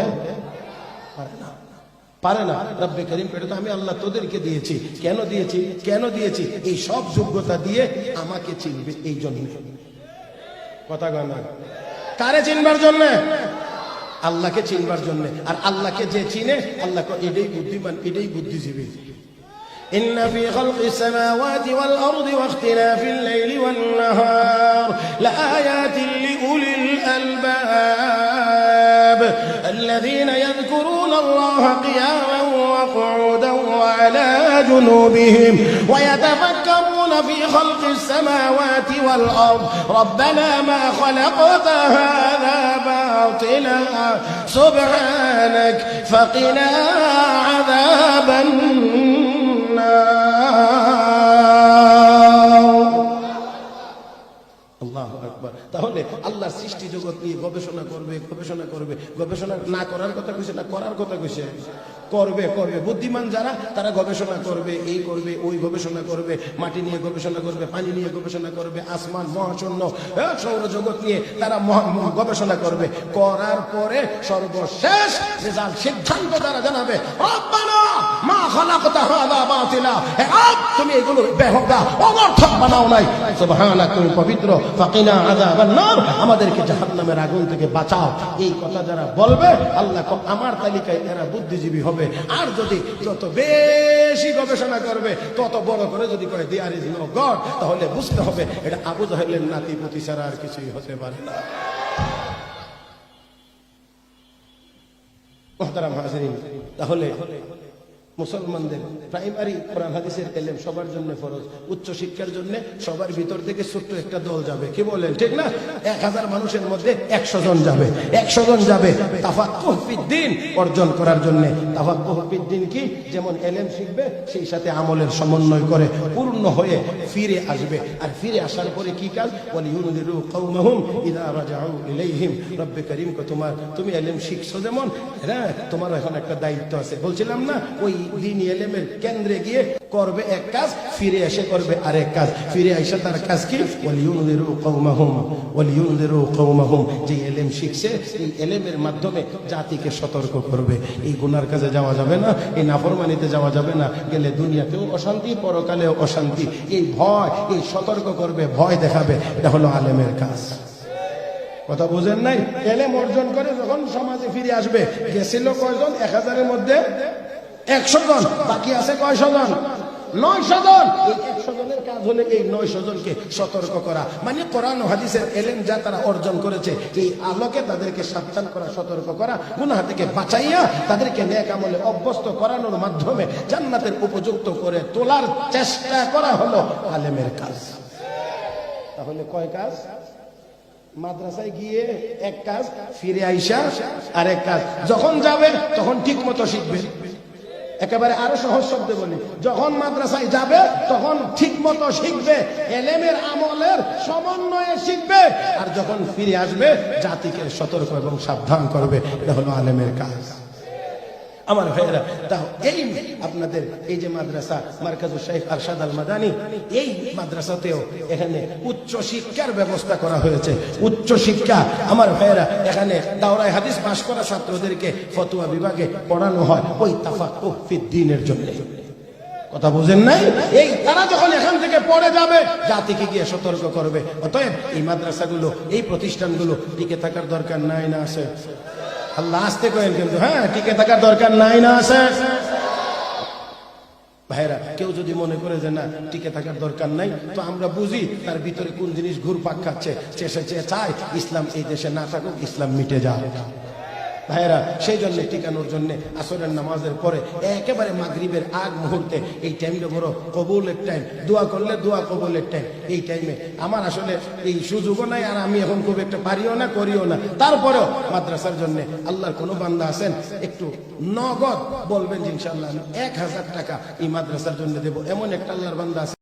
পারে না। পারে না। রব্বে করিম এটা তো আমি আল্লাহ তোদেরকে দিয়েছি। কেন দিয়েছি? এই সব যোগ্যতা দিয়ে আমাকে চিনবে এই জন্য। কথা গনা কারে চিনবার জন্য? আল্লাহকে চিনবার জন্য। আর আল্লাহকে যে চিনে আল্লাহ এটাই বুদ্ধিমান, এটাই বুদ্ধিজীবী। إن في خلق السماوات والأرض واختلاف الليل والنهار لآيات لأولي الألباب الذين يذكرون الله قياما وقعودا وعلى جنوبهم ويتفكرون في خلق السماوات والأرض ربنا ما خلقت هذا باطلا سبحانك فقنا عذاب আল্লাহু আকবার। তাহলে আল্লাহর সৃষ্টি জগৎ নিয়ে গবেষণা করবে। গবেষণা না করার কথা কইছে না করার কথা কইছে? করবে। বুদ্ধিমান যারা তারা গবেষণা করবে, এই করবে, ওই গবেষণা করবে, মাটি নিয়ে গবেষণা করবে, পানি নিয়ে গবেষণা করবে, আসমান মহাশূন্য সৌরজগৎ নিয়ে তারা গবেষণা করবে। করার পরে সর্বশেষ রেজাল্ট সিদ্ধান্ত তারা জানাবে রব্বানা মা খালাকতা হাযা বাতিলা, হে রব তুমি এগুলো বেহুদা অনর্থক বানাও নাই। সুবহানাক তুমি পবিত্র। ফাকিনা আযাবান নার আমাদেরকে জাহান্নামের আগুন থেকে বাঁচাও। এই কথা যারা বলবে আল্লাহ আমার তালিকায় এরা বুদ্ধিজীবী হবে। আর যদি যত বেশি গবেষণা করবে তত বড় করে যদি কয় দেয়ার ইজ নো গড, তাহলে বুঝতে হবে এটা আবু জাহেলের নাতিপুতি ছাড়া আর কিছুই হতে পারে না। মুহতারাম হাজিরিন, তাহলে মুসলমানদের প্রাইমারি কোরআন হাদিসের ইলম সবার জন্য ফরজ। উচ্চ শিক্ষার জন্য সবার ভিতর থেকে ছোট্ট একটা দল যাবে, কি বলেন ঠিক না? 1000 মানুষের মধ্যে 100 জন যাবে। 100 জন যাবে তাফাক্কুহ ফিদ্দিন অর্জন করার জন্য। তাফাক্কুহ ফিদ্দিন কি? যেমন ইলম শিখবে সেই সাথে আমলের সমন্বয় করে পূর্ণ হয়ে ফিরে আসবে। আর ফিরে আসার পরে কি কাজ? ওয়ালিয়ুনদিরু কওমাহুম ইযা রাজাউ ইলাইহিম। রব্বে করিম কো তুমি ইলম শিখছো যেমন, হ্যাঁ তোমার এখন একটা দায়িত্ব আছে। বলছিলাম না ওই দ্বীনি ইলমের কেন্দ্রে গিয়ে করবে এক কাজ, ফিরে এসে করবে আরেক কাজ। ফিরে এসে তার কাজ কি? ওয়ালিয়ুনদিরু কওমাহুম। যে ইলম শিখছে এই ইলমের মাধ্যমে জাতিকে সতর্ক করবে। এই গুনার কাজে যাওয়া যাবে না, এই নাফরমানিতে যাওয়া যাবে না, গেলে দুনিয়াতেও অশান্তি, পরকালেও অশান্তি। এই ভয়, এই সতর্ক করবে, ভয় দেখাবে, এটা হলো আলেমের কাজ। কথা বুঝেন নাই? ইলম অর্জন করে যখন সমাজে ফিরে আসবে, গেছিল কয়জন? 1000-এর মধ্যে 100 জন, বাকি আছে কয়শো জন? 900 জন। এই 100 জনের কাজ হলে এই 900 জনকে সতর্ক করা, মানে কোরআন ও হাদিসের ইলম যা তারা অর্জন করেছে এই আলোকে তাদেরকে সাবধান করা, সতর্ক করা, গুনাহ থেকে বাঁচাইয়া তাদেরকে নেক আমলে অভ্যস্ত করানোর মাধ্যমে জান্নাতের উপযুক্ত করে তোলার চেষ্টা করা হলো আলেমের কাজ। তাহলে কয় কাজ? মাদ্রাসায় গিয়ে এক কাজ, ফিরে আইসা আরেক কাজ। যখন যাবে তখন ঠিক মতো শিখবে। একেবারে আরো সহজ শব্দে বলি, যখন মাদ্রাসায় যাবে তখন ঠিক মতো শিখবে, ইলমের আমলের সমন্বয়ে শিখবে। আর যখন ফিরে আসবে জাতিকে সতর্ক এবং সাবধান করবে। এটা হলো আলেমের কাজ। আমার ভাইয়েরা, তাও এই আপনাদের এই যে মাদ্রাসা মারকাজুশ শাইখ আরশাদ আল মাদানী, এই মাদ্রাসাতেও এখানে উচ্চ শিক্ষার ব্যবস্থা করা হয়েছে। উচ্চ শিক্ষা আমার ভাইয়েরা, এখানে দাওরায়ে হাদিস পাশ করা ছাত্রদেরকে ফতোয়া বিভাগে পড়ানো হয় ওই তাফাক্কুহ ফিদ্দিনের জন্য। কথা বুঝেন নাই? এই তারা যখন এখান থেকে পড়ে যাবে জাতিকে গিয়ে সতর্ক করবে। অতএব এই মাদ্রাসাগুলো, এই প্রতিষ্ঠানগুলো টিকে থাকার দরকার নাই না আছে? আল্লাহ আসতে করেন কিন্তু, হ্যাঁ টিকে থাকার দরকার নাই না আছে? ভাইরা, কেউ যদি মনে করে যে না টিকে থাকার দরকার নাই, তো আমরা বুঝি তার ভিতরে কোন জিনিস ঘুরপাক খাচ্ছে। সে চায় ইসলাম এই দেশে না থাকুক, ইসলাম মিটে যায়। ভাইরা, সেই জন্য টিকানোর জন্য আসরের নামাজের পরে একেবারে মাগরিবের আগ মুহূর্তে এই টাইমটা বড় কবুলের টাইম, দোয়া করলে দোয়া কবুলের টাইম। এই টাইমে আমার আসলে এই সুযোগও নাই, আর আমি এখন খুব একটা পারিও না, করিও না। তারপরেও মাদ্রাসার জন্য আল্লাহর কোনো বান্দা আছেন একটু নগদ বলবেন ইনশাআল্লাহ 1000 টাকা এই মাদ্রাসার জন্য দেবো, এমন একটা আল্লাহর বান্দা আছে।